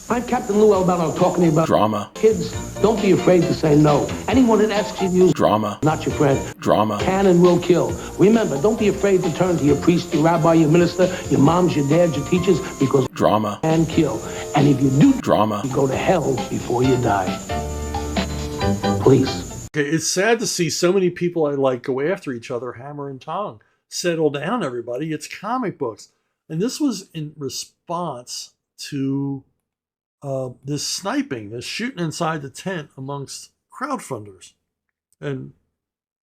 I'm Captain Lou Albano talking about drama. Kids, don't be afraid to say no. Anyone that asks you to use drama, not your friend. Drama Can and will kill. Remember, don't be afraid to turn to your priest, your rabbi, your minister, your moms, your dads, your teachers, because drama can kill. And if you do drama, you go to hell before you die. Please. Okay, it's sad to see so many people I like go after each other, hammer and tongue. Settle down, everybody. It's comic books. And this was in response to this sniping, this shooting inside the tent amongst crowdfunders. And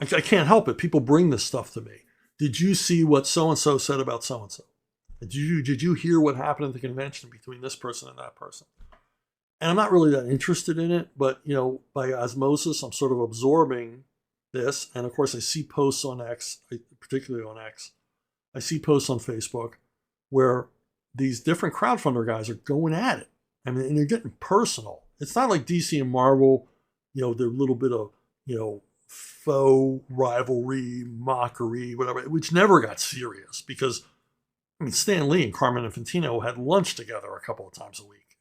I can't help it. People bring this stuff to me. Did you see what so-and-so said about so-and-so? Did you hear what happened at the convention between this person and that person? And I'm not really that interested in it, but, by osmosis, I'm sort of absorbing this. And of course, I see posts on X, particularly on X. I see posts on Facebook where these different crowdfunder guys are going at it. I mean, and they're getting personal. It's not like DC and Marvel, their little bit of, faux rivalry, mockery, whatever, which never got serious because, Stan Lee and Carmen Infantino had lunch together a couple of times a week,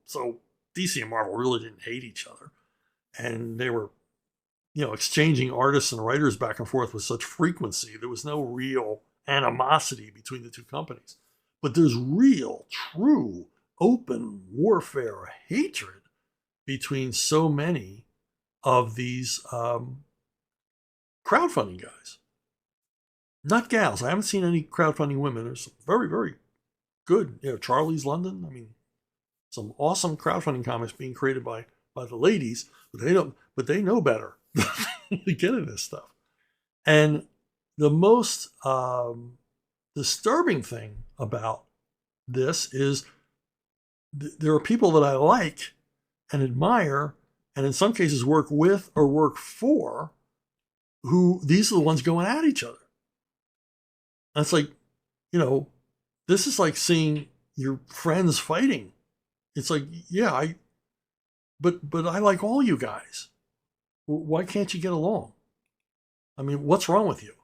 so DC and Marvel really didn't hate each other. And they were, exchanging artists and writers back and forth with such frequency. There was no real animosity between the two companies. But there's real, true, open warfare, hatred between so many of these crowdfunding guys. Not gals. I haven't seen any crowdfunding women. There's some very, very good, Charlie's London. Some awesome crowdfunding comics being created by the ladies, but they know better to get into this stuff. And the most disturbing thing about this is there are people that I like and admire, and in some cases work with or work for, who these are the ones going at each other. And it's like, this is like seeing your friends fighting. It's like, yeah, but I like all you guys. Why can't you get along? What's wrong with you?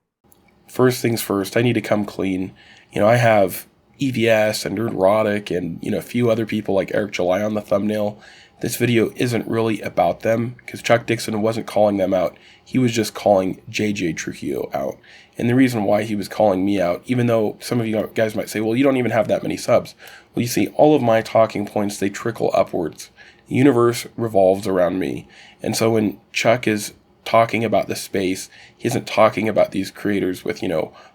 First things first, I need to come clean. I have EVS and Nerdrotic and, a few other people like Eric July on the thumbnail. This video isn't really about them because Chuck Dixon wasn't calling them out. He was just calling JJ Trujillo out. And the reason why he was calling me out, even though some of you guys might say, well, you don't even have that many subs. Well, you see, all of my talking points, they trickle upwards. The universe revolves around me. And so when Chuck is talking about the space, he isn't talking about these creators with,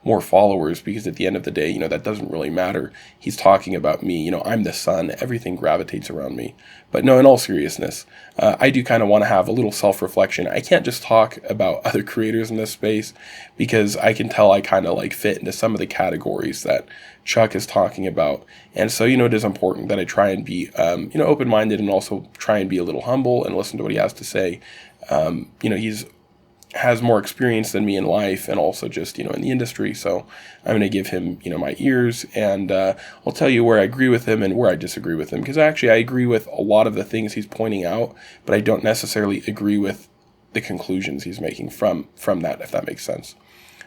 more followers, because at the end of the day, that doesn't really matter. He's talking about me, I'm the sun, everything gravitates around me. But no, in all seriousness, I do kind of want to have a little self-reflection. I can't just talk about other creators in this space, because I can tell I kind of fit into some of the categories that Chuck is talking about. And so, it is important that I try and be, open-minded, and also try and be a little humble and listen to what he has to say. He's has more experience than me in life, and also just, in the industry. So I'm going to give him, my ears, and I'll tell you where I agree with him and where I disagree with him. Because actually I agree with a lot of the things he's pointing out, but I don't necessarily agree with the conclusions he's making from that, if that makes sense.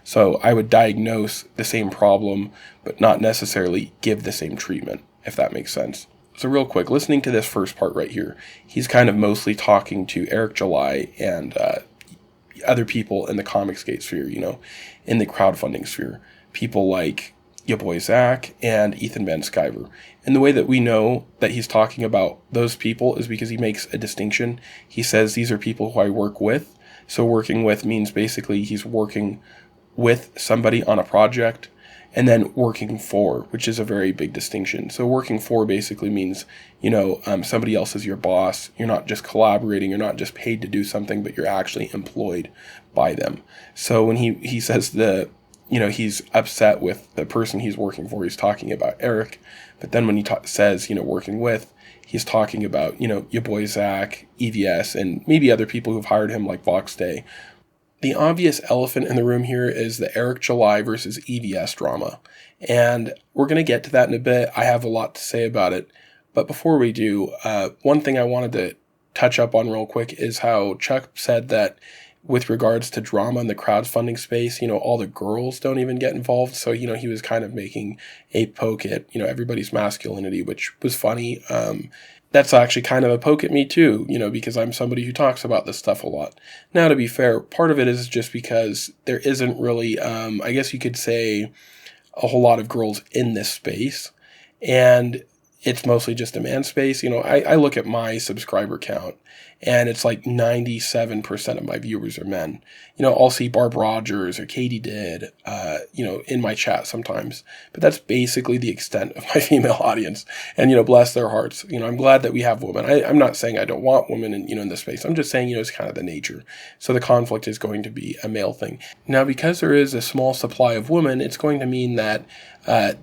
So I would diagnose the same problem, but not necessarily give the same treatment, if that makes sense. So real quick, listening to this first part right here, he's kind of mostly talking to Eric July and other people in the Comicsgate sphere, in the crowdfunding sphere. People like your boy Zach and Ethan Van Sciver. And the way that we know that he's talking about those people is because he makes a distinction. He says these are people who I work with. So working with means basically he's working with somebody on a project, and then working for, which is a very big distinction. So working for basically means, somebody else is your boss. You're not just collaborating. You're not just paid to do something, but you're actually employed by them. So when he says he's upset with the person he's working for, he's talking about Eric. But then when he says, working with, he's talking about, your boy Zach, EVS, and maybe other people who've hired him like Vox Day. The obvious elephant in the room here is the Eric July versus EVS drama. And we're going to get to that in a bit. I have a lot to say about it. But before we do, one thing I wanted to touch up on real quick is how Chuck said that with regards to drama in the crowdfunding space, all the girls don't even get involved. So, he was kind of making a poke at, everybody's masculinity, which was funny. That's actually kind of a poke at me too, because I'm somebody who talks about this stuff a lot. Now, to be fair, part of it is just because there isn't really, I guess you could say, a whole lot of girls in this space. And it's mostly just a man space. I look at my subscriber count, and it's like 97% of my viewers are men. I'll see Barb Rogers or Katie Did, in my chat sometimes. But that's basically the extent of my female audience. And, bless their hearts. I'm glad that we have women. I'm not saying I don't want women in this space. I'm just saying, it's kind of the nature. So the conflict is going to be a male thing. Now, because there is a small supply of women, it's going to mean that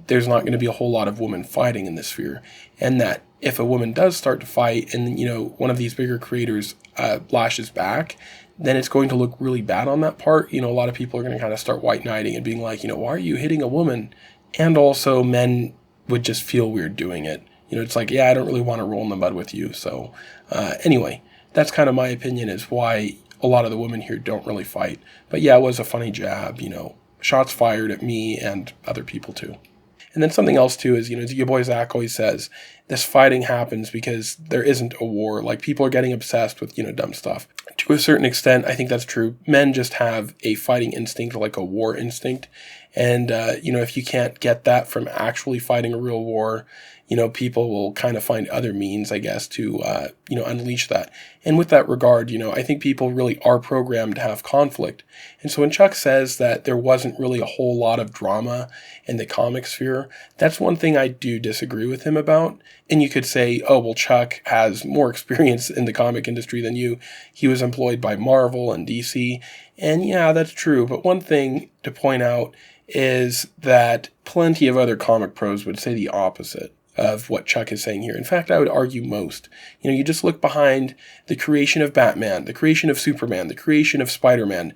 there's not going to be a whole lot of women fighting in this sphere. And that if a woman does start to fight and, one of these bigger creators lashes back, then it's going to look really bad on that part. A lot of people are going to kind of start white knighting and being like, why are you hitting a woman? And also men would just feel weird doing it. It's like, yeah, I don't really want to roll in the mud with you. So anyway, that's kind of my opinion is why a lot of the women here don't really fight. But yeah, it was a funny jab, shots fired at me and other people too. And then something else too is, your boy Zach always says, this fighting happens because there isn't a war. Like people are getting obsessed with, dumb stuff. To a certain extent, I think that's true. Men just have a fighting instinct, like a war instinct. And, if you can't get that from actually fighting a real war, people will kind of find other means, I guess, to, unleash that. And with that regard, I think people really are programmed to have conflict. And so when Chuck says that there wasn't really a whole lot of drama in the comic sphere, that's one thing I do disagree with him about. And you could say, oh, well, Chuck has more experience in the comic industry than you. He was employed by Marvel and DC. And yeah, that's true. But one thing to point out is that plenty of other comic pros would say the opposite of what Chuck is saying here. In fact, I would argue most. You just look behind the creation of Batman, the creation of Superman, the creation of Spider-Man.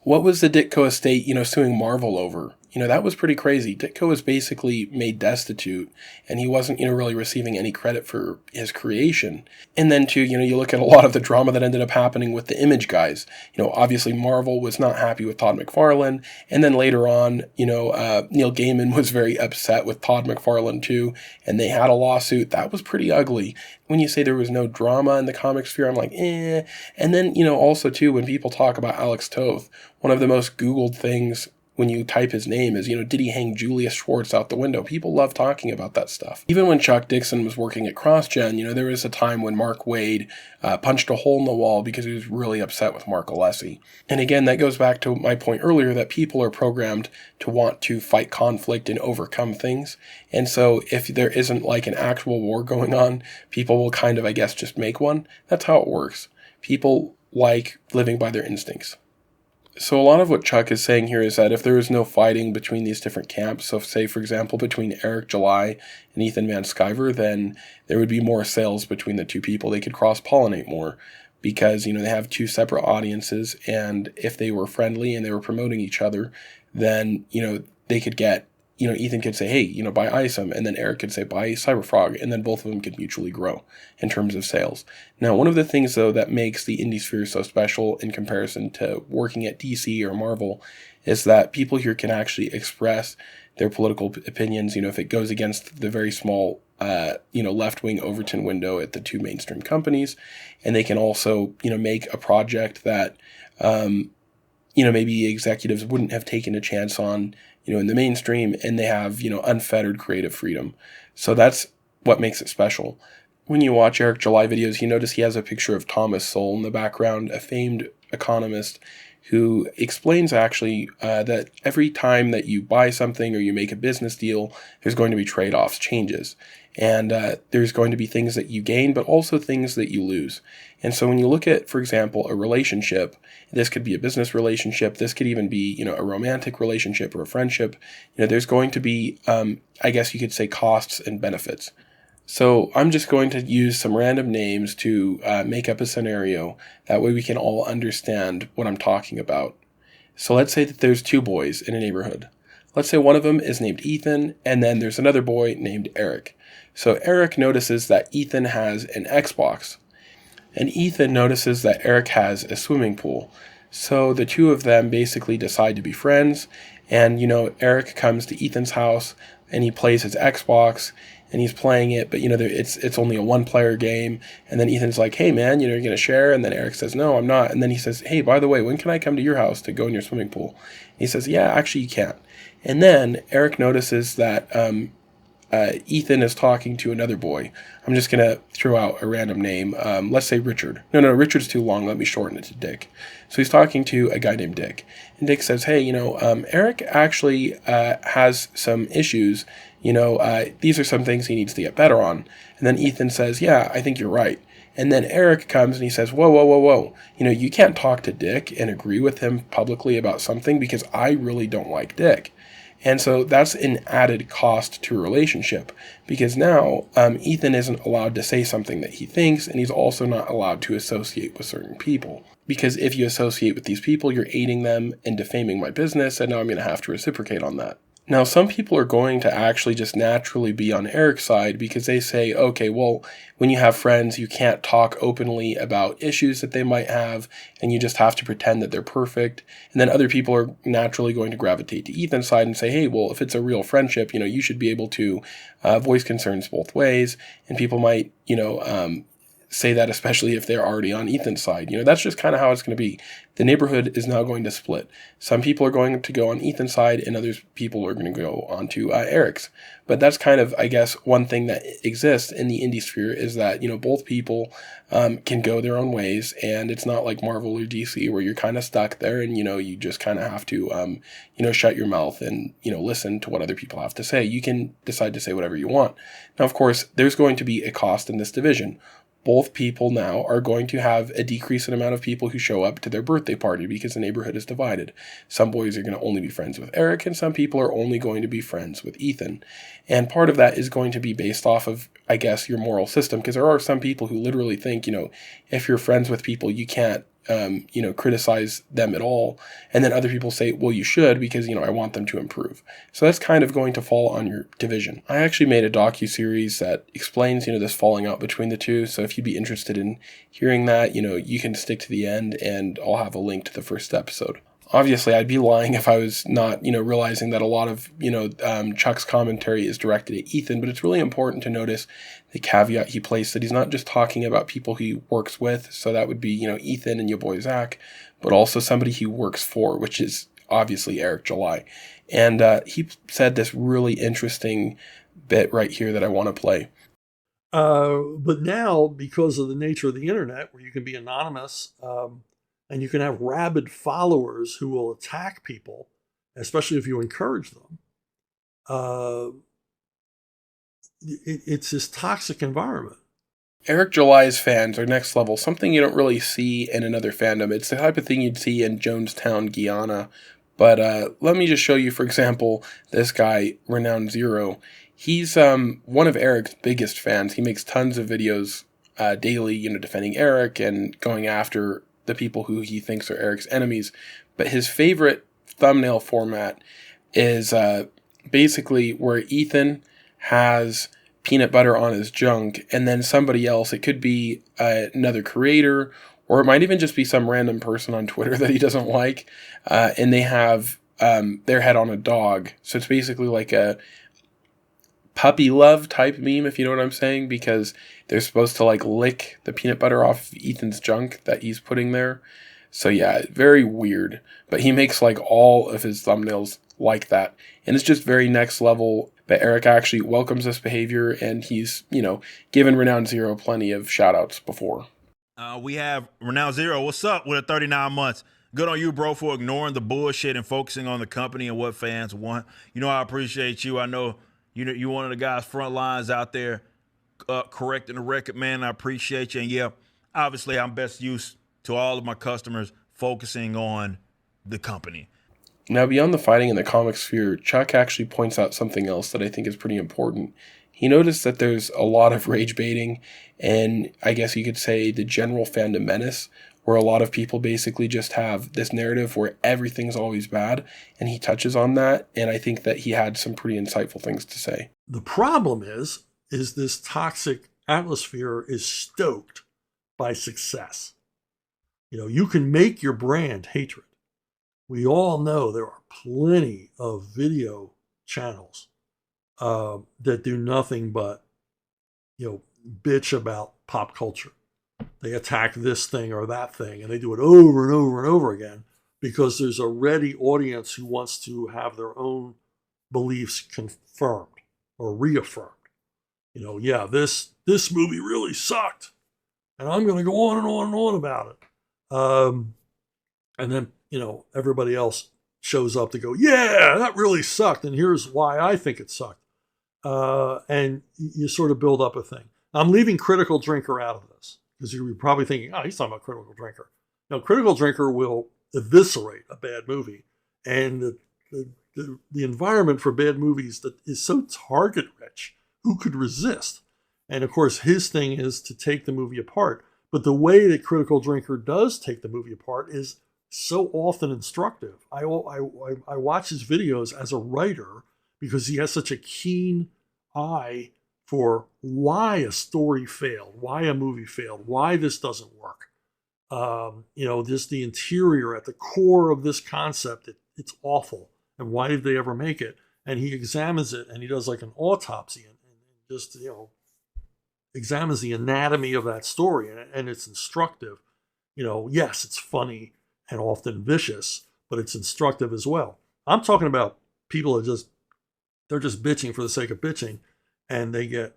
What was the Ditko estate, suing Marvel over? That was pretty crazy. Ditko was basically made destitute, and he wasn't, really receiving any credit for his creation. And then too, you look at a lot of the drama that ended up happening with the Image guys. Obviously Marvel was not happy with Todd McFarlane, and then later on, Neil Gaiman was very upset with Todd McFarlane too, and they had a lawsuit. That was pretty ugly. When you say there was no drama in the comic sphere, I'm like, eh. And then, also too, when people talk about Alex Toth, one of the most Googled things when you type his name is, did he hang Julius Schwartz out the window? People love talking about that stuff. Even when Chuck Dixon was working at CrossGen, there was a time when Mark Waid punched a hole in the wall because he was really upset with Mark Alessi. And again, that goes back to my point earlier that people are programmed to want to fight conflict and overcome things. And so if there isn't like an actual war going on, people will kind of, I guess, just make one. That's how it works. People like living by their instincts. So a lot of what Chuck is saying here is that if there is no fighting between these different camps, so say, for example, between Eric July and Ethan Van Sciver, then there would be more sales between the two people. They could cross-pollinate more because, they have two separate audiences, and if they were friendly and they were promoting each other, then, they could get, Ethan could say, hey, buy ISOM, and then Eric could say, buy Cyberfrog, and then both of them could mutually grow in terms of sales. Now, one of the things, though, that makes the indie sphere so special in comparison to working at DC or Marvel is that people here can actually express their political opinions, if it goes against the very small, left-wing Overton window at the two mainstream companies, and they can also, make a project that, maybe executives wouldn't have taken a chance on, in the mainstream, and they have, unfettered creative freedom. So that's what makes it special. When you watch Eric July videos, you notice he has a picture of Thomas Sowell in the background, a famed economist who explains actually that every time that you buy something or you make a business deal, there's going to be trade-offs, changes. And there's going to be things that you gain, but also things that you lose. And so when you look at, for example, a relationship, this could be a business relationship, this could even be, a romantic relationship or a friendship, there's going to be, I guess you could say, costs and benefits. So I'm just going to use some random names to make up a scenario. That way we can all understand what I'm talking about. So let's say that there's two boys in a neighborhood. Let's say one of them is named Ethan, and then there's another boy named Eric. So Eric notices that Ethan has an Xbox, and Ethan notices that Eric has a swimming pool. So the two of them basically decide to be friends. And, Eric comes to Ethan's house and he plays his Xbox and he's playing it, but, it's only a one-player game. And then Ethan's like, hey, man, you're going to share? And then Eric says, no, I'm not. And then he says, hey, by the way, when can I come to your house to go in your swimming pool? And he says, yeah, actually, you can't. And then Eric notices that Ethan is talking to another boy. I'm just going to throw out a random name. Let's say Richard. No, Richard's too long. Let me shorten it to Dick. So he's talking to a guy named Dick. And Dick says, hey, Eric actually has some issues. These are some things he needs to get better on. And then Ethan says, yeah, I think you're right. And then Eric comes and he says, whoa, whoa, whoa, whoa. You can't talk to Dick and agree with him publicly about something because I really don't like Dick. And so that's an added cost to a relationship because now Ethan isn't allowed to say something that he thinks, and he's also not allowed to associate with certain people. Because if you associate with these people, you're aiding them and defaming my business, and now I'm going to have to reciprocate on that. Now, some people are going to actually just naturally be on Eric's side because they say, okay, well, when you have friends, you can't talk openly about issues that they might have, and you just have to pretend that they're perfect. And then other people are naturally going to gravitate to Ethan's side and say, hey, well, if it's a real friendship, you should be able to voice concerns both ways. And people might, say that, especially if they're already on Ethan's side. That's just kind of how it's going to be. The neighborhood is now going to split. Some people are going to go on Ethan's side and other people are going to go onto Eric's. But that's kind of, I guess, one thing that exists in the indie sphere is that, both people can go their own ways, and it's not like Marvel or DC where you're kind of stuck there and, you just kind of have to, shut your mouth and, listen to what other people have to say. You can decide to say whatever you want. Now, of course, there's going to be a cost in this division. Both people now are going to have a decrease in amount of people who show up to their birthday party because the neighborhood is divided. Some boys are going to only be friends with Eric, and some people are only going to be friends with Ethan. And part of that is going to be based off of, I guess, your moral system, because there are some people who literally think, if you're friends with people, you can't, criticize them at all. And then other people say, well, you should because, I want them to improve. So that's kind of going to fall on your division. I actually made a docuseries that explains, this falling out between the two. So if you'd be interested in hearing that, you can stick to the end and I'll have a link to the first episode. Obviously, I'd be lying if I was not, realizing that a lot of, Chuck's commentary is directed at Ethan, but it's really important to notice the caveat he placed that he's not just talking about people he works with, so that would be, Ethan and your boy Zach, but also somebody he works for, which is obviously Eric July. And he said this really interesting bit right here that I want to play. But now, because of the nature of the internet, where you can be anonymous, and you can have rabid followers who will attack people, especially if you encourage them. It's this toxic environment. Eric July's fans are next level, something you don't really see in another fandom. It's the type of thing you'd see in Jonestown, Guyana. But let me just show you, for example, this guy, Renowned Zero. He's one of Eric's biggest fans. He makes tons of videos daily, defending Eric and going after the people who he thinks are Eric's enemies. But his favorite thumbnail format is basically where Ethan has peanut butter on his junk and then somebody else, it could be another creator, or it might even just be some random person on Twitter that he doesn't like, and they have their head on a dog. So it's basically like a puppy love type meme, if you know what I'm saying, because they're supposed to lick the peanut butter off Ethan's junk that he's putting there. So yeah, very weird. But he makes all of his thumbnails like that. And it's just very next level. But Eric actually welcomes this behavior, and he's, given Renowned Zero plenty of shout outs before. We have Renowned Zero. What's up with 39 months? Good on you, bro, for ignoring the bullshit and focusing on the company and what fans want. I appreciate you. I know you're one of the guys front lines out there correcting the record, man. I appreciate you. And yeah, obviously I'm best used to all of my customers focusing on the company. Now, beyond the fighting in the comic sphere, Chuck actually points out something else that I think is pretty important. He noticed that there's a lot of rage baiting and I guess you could say the general fandom menace, where a lot of people basically just have this narrative where everything's always bad, and he touches on that, and I think that he had some pretty insightful things to say. The problem is this toxic atmosphere is stoked by success. You can make your brand hatred. We all know there are plenty of video channels that do nothing but, bitch about pop culture. They attack this thing or that thing, and they do it over and over and over again because there's a ready audience who wants to have their own beliefs confirmed or reaffirmed. Yeah, this movie really sucked, and I'm going to go on and on and on about it. And then, everybody else shows up to go, yeah, that really sucked, and here's why I think it sucked. And you sort of build up a thing. I'm leaving Critical Drinker out of this because you're probably thinking, oh, he's talking about Critical Drinker. Now, Critical Drinker will eviscerate a bad movie, and the environment for bad movies that is so target rich. Who could resist? And of course, his thing is to take the movie apart. But the way that Critical Drinker does take the movie apart is so often instructive. I watch his videos as a writer because he has such a keen eye for why a story failed, why a movie failed, why this doesn't work. Just the interior at the core of this concept, it's awful. And why did they ever make it? And he examines it, and he does like an autopsy and just, examines the anatomy of that story. And it's instructive. Yes, it's funny and often vicious, but it's instructive as well. I'm talking about people that they're just bitching for the sake of bitching, and they get,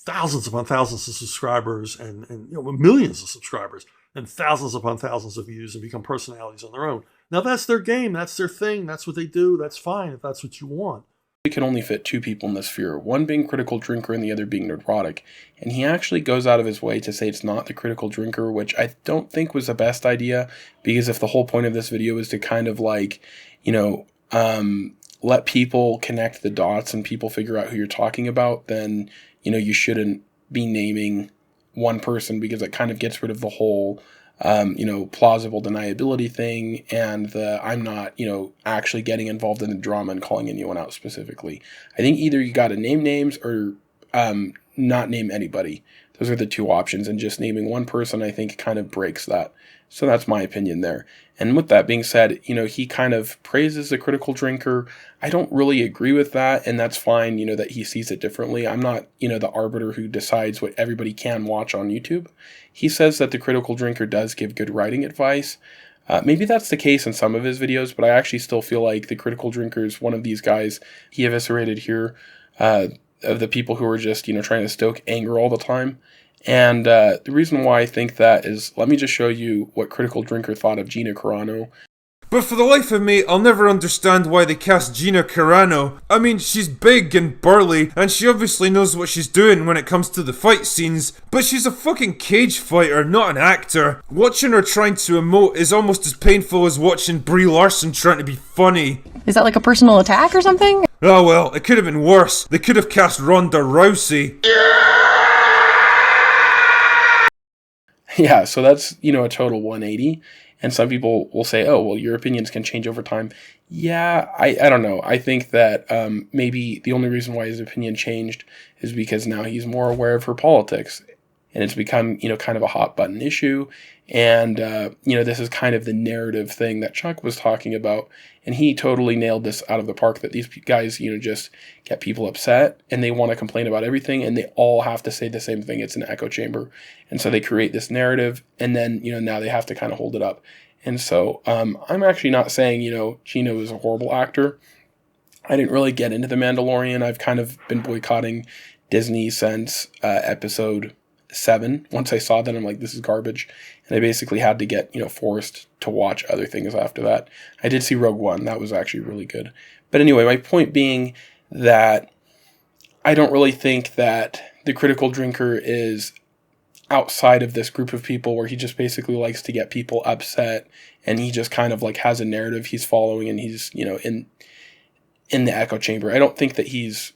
thousands upon thousands of subscribers and millions of subscribers and thousands upon thousands of views and become personalities on their own. Now that's their game, that's their thing, that's what they do, that's fine if that's what you want. We can only fit two people in this sphere, one being Critical Drinker and the other being Neurotic. And he actually goes out of his way to say it's not the Critical Drinker, which I don't think was the best idea, because if the whole point of this video is to kind of like, let people connect the dots and people figure out who you're talking about, then, you shouldn't be naming one person, because it kind of gets rid of the whole plausible deniability thing and the I'm not, actually getting involved in the drama and calling anyone out specifically. I think either you got to name names or not name anybody. Those are the two options, and just naming one person, I think, kind of breaks that. So that's my opinion there. And with that being said, he kind of praises the Critical Drinker. I don't really agree with that, and that's fine, that he sees it differently. I'm not, the arbiter who decides what everybody can watch on YouTube. He says that the Critical Drinker does give good writing advice. Maybe that's the case in some of his videos, but I actually still feel like the Critical Drinker is one of these guys he eviscerated here, of the people who are just, trying to stoke anger all the time. And the reason why I think that is, let me just show you what Critical Drinker thought of Gina Carano. But for the life of me, I'll never understand why they cast Gina Carano. I mean, she's big and burly, and she obviously knows what she's doing when it comes to the fight scenes, but she's a fucking cage fighter, not an actor. Watching her trying to emote is almost as painful as watching Brie Larson trying to be funny. Is that like a personal attack or something? Oh well, it could have been worse. They could have cast Ronda Rousey. Yeah, so that's, a total 180. And some people will say, oh, well, your opinions can change over time. Yeah, I don't know. I think that maybe the only reason why his opinion changed is because now he's more aware of her politics. And it's become, kind of a hot button issue. And, this is kind of the narrative thing that Chuck was talking about. And he totally nailed this out of the park, that these guys, just get people upset and they want to complain about everything. And they all have to say the same thing. It's an echo chamber. And so they create this narrative. And then, now they have to kind of hold it up. And so I'm actually not saying, Gino is a horrible actor. I didn't really get into The Mandalorian. I've kind of been boycotting Disney since episode 7. Once I saw that, I'm like, this is garbage. And I basically had to get, forced to watch other things after that. I did see Rogue One. That was actually really good. But anyway, my point being that I don't really think that the Critical Drinker is outside of this group of people where he just basically likes to get people upset, and he just kind of like has a narrative he's following, and he's, in the echo chamber. I don't think that he's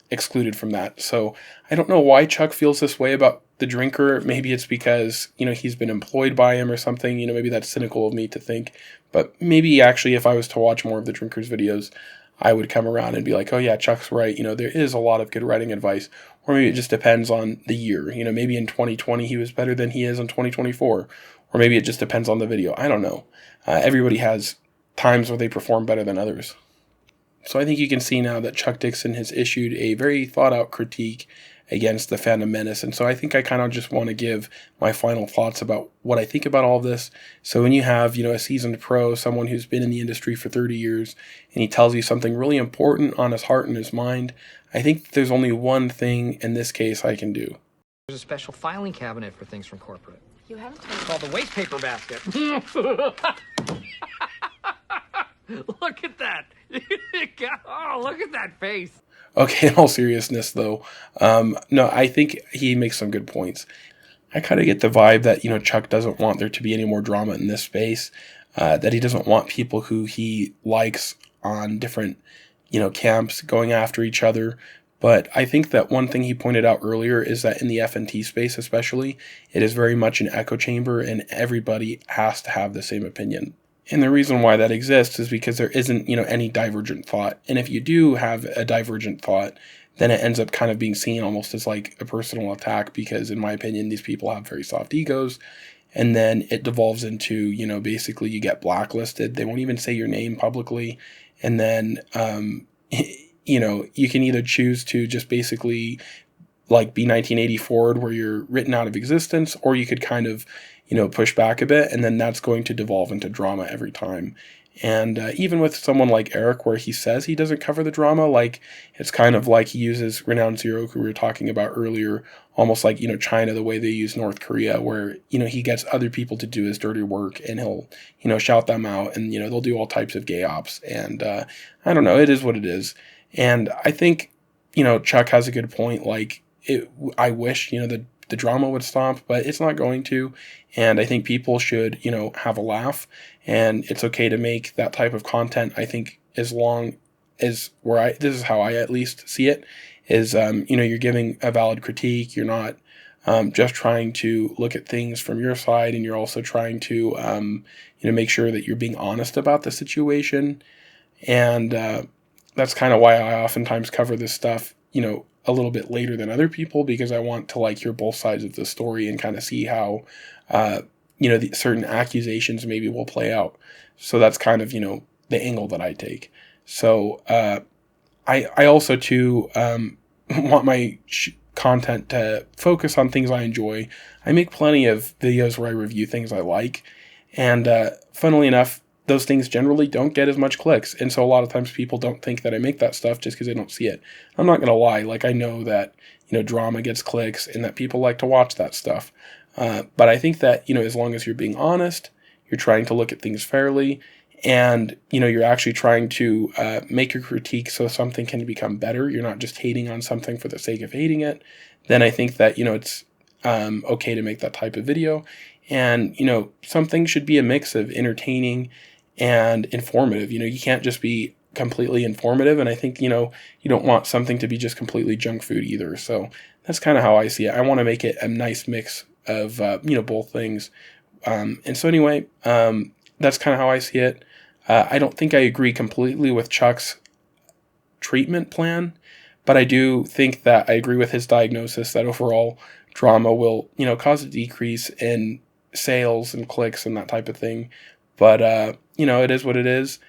excluded from that. So I don't know why Chuck feels this way about the Drinker. Maybe it's because, he's been employed by him or something. Maybe that's cynical of me to think. But maybe actually if I was to watch more of the Drinker's videos, I would come around and be like, oh yeah, Chuck's right. There is a lot of good writing advice. Or maybe it just depends on the year. Maybe in 2020 he was better than he is in 2024. Or maybe it just depends on the video. I don't know. Everybody has times where they perform better than others. So I think you can see now that Chuck Dixon has issued a very thought out critique against the Phantom Menace. And so I think I kind of just want to give my final thoughts about what I think about all of this. So when you have, a seasoned pro, someone who's been in the industry for 30 years, and he tells you something really important on his heart and his mind, I think there's only one thing in this case I can do. There's a special filing cabinet for things from corporate. You haven't told me. Called the waste paper basket. Look at that. Oh, look at that face. Okay, in all seriousness, though, no, I think he makes some good points. I kind of get the vibe that, Chuck doesn't want there to be any more drama in this space, that he doesn't want people who he likes on different, camps going after each other. But I think that one thing he pointed out earlier is that in the FNT space especially, it is very much an echo chamber and everybody has to have the same opinion. And the reason why that exists is because there isn't, any divergent thought. And if you do have a divergent thought, then it ends up kind of being seen almost as like a personal attack because, in my opinion, these people have very soft egos. And then it devolves into, basically you get blacklisted. They won't even say your name publicly. And then, you can either choose to just basically like be 1980 forward where you're written out of existence, or you could kind of, push back a bit, and then that's going to devolve into drama every time. And even with someone like Eric, where he says he doesn't cover the drama, like it's kind of like he uses Renowned Zero, who we were talking about earlier, almost like, China, the way they use North Korea, where, he gets other people to do his dirty work and he'll, shout them out and, they'll do all types of gay ops. And I don't know, it is what it is. And I think, Chuck has a good point. Like, I wish, the drama would stop, but it's not going to. And I think people should, have a laugh, and it's okay to make that type of content. I think as long as this is how I at least see it, is, you're giving a valid critique. You're not just trying to look at things from your side, and you're also trying to, make sure that you're being honest about the situation. And that's kind of why I oftentimes cover this stuff, a little bit later than other people, because I want to hear both sides of the story and kind of see how, the certain accusations maybe will play out. So that's kind of, the angle that I take. So I also too want my content to focus on things I enjoy. I make plenty of videos where I review things I like, and funnily enough, those things generally don't get as much clicks. And so a lot of times people don't think that I make that stuff just because they don't see it. I'm not going to lie. I know that, drama gets clicks and that people like to watch that stuff. But I think that, as long as you're being honest, you're trying to look at things fairly, and, you're actually trying to make your critique so something can become better. You're not just hating on something for the sake of hating it. Then I think that, it's okay to make that type of video. And, something should be a mix of entertaining and informative. You can't just be completely informative. And I think, you don't want something to be just completely junk food either. So that's kind of how I see it. I want to make it a nice mix of, both things. And so anyway, that's kind of how I see it. I don't think I agree completely with Chuck's treatment plan, but I do think that I agree with his diagnosis that overall drama will, cause a decrease in sales and clicks and that type of thing. But, it is what it is.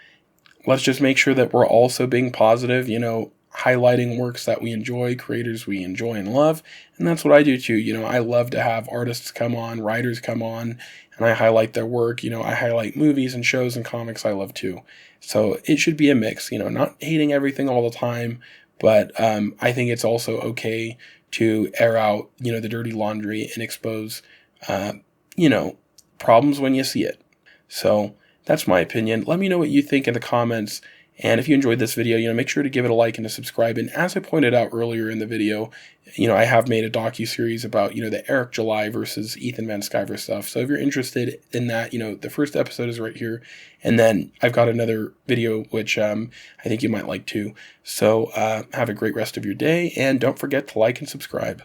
Let's just make sure that we're also being positive, highlighting works that we enjoy, creators we enjoy and love. And that's what I do too. I love to have artists come on, writers come on, and I highlight their work. I highlight movies and shows and comics I love too. So it should be a mix, not hating everything all the time, but I think it's also okay to air out, the dirty laundry and expose, problems when you see it. So that's my opinion. Let me know what you think in the comments. And if you enjoyed this video, make sure to give it a like and a subscribe. And as I pointed out earlier in the video, I have made a docu-series about, the Eric July versus Ethan Van Sciver stuff. So if you're interested in that, the first episode is right here. And then I've got another video, which I think you might like too. So have a great rest of your day. And don't forget to like and subscribe.